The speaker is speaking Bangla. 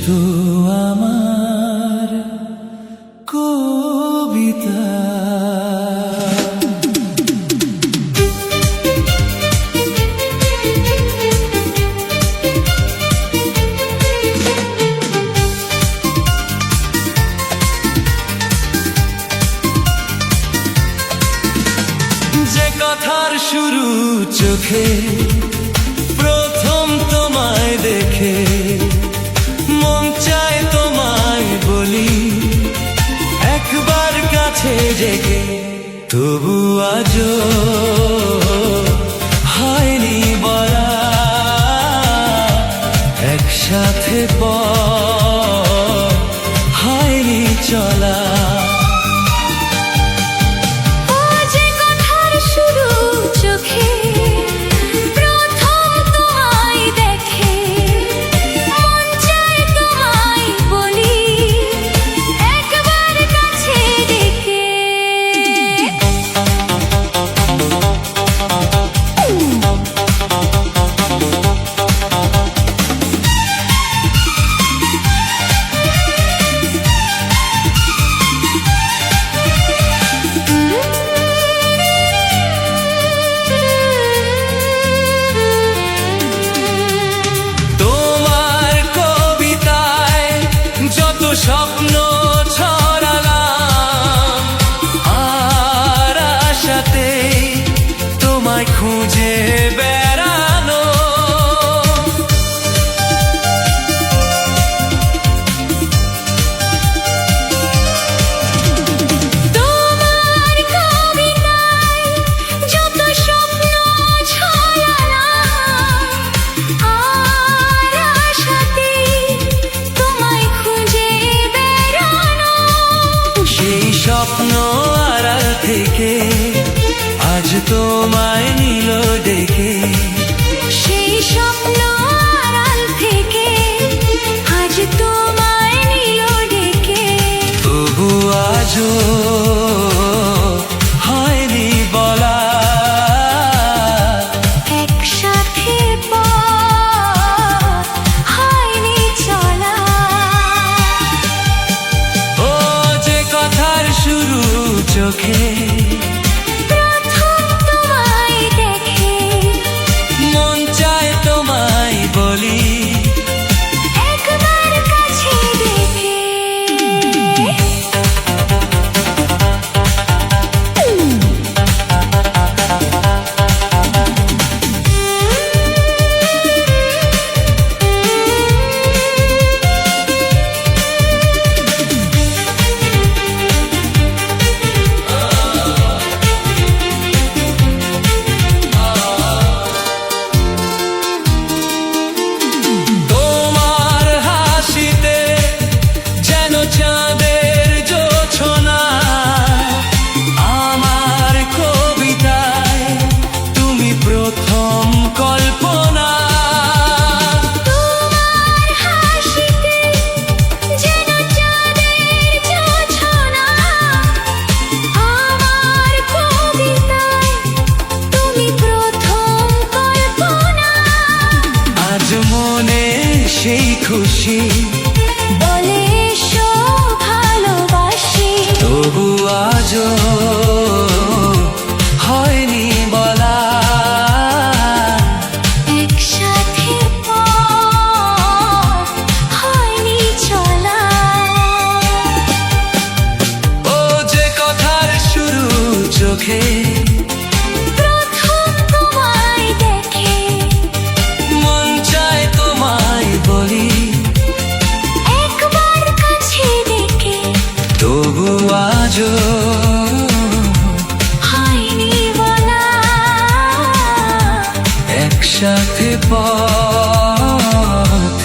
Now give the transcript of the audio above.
তো আমার কবিতা। যে কথার শুরু চোখে, প্রথম তোমায় দেখে মন চায় তোমায় বলি, একবার কাছে জেগে। তবু আজও হয়নি বলা, একসাথে পথ হয়নি চলা। স্বপ্ন ছড়ালাম আর আশাতে তোমায় খুঁজে বেড়ানো। তোমার কবিতায় যত স্বপ্ন ছড়ালাম আর আশাতে তোমায় খুঁজে। সেই স্বপ্ন আড়াল থেকে আজ তোমায় নিল ডেকে। সেই স্বপ্ন আড়াল থেকে আজ তোমায় নিল ডেকে। তবু আজও হয়নি বলা, একসাথে পথ হয়নি চলা। ও যে কথার শুরু চোখে, প্রথম তোমায় দেখে মন চায় তোমায় বলি, একবার কাছে ডেকে। চাঁদের জোছনা আমার কবিতায় তুমি প্রথম কল্পনা। তোমার হাসিতে যেন চাঁদের জোছনা আমার কবিতায় তুমি প্রথম কল্পনা। আজ মনে সেই খুশি বলে তবু আজও হয়নি বলা, একসাথে পথ হয়নি চলা। ও যে কথার শুরু চোখে, প্রথম তোমায় দেখে মন চায় তোমায় বলি, একবার কাছে ডেকে। তবু আজও হয়নি বলা, একসাথে পথ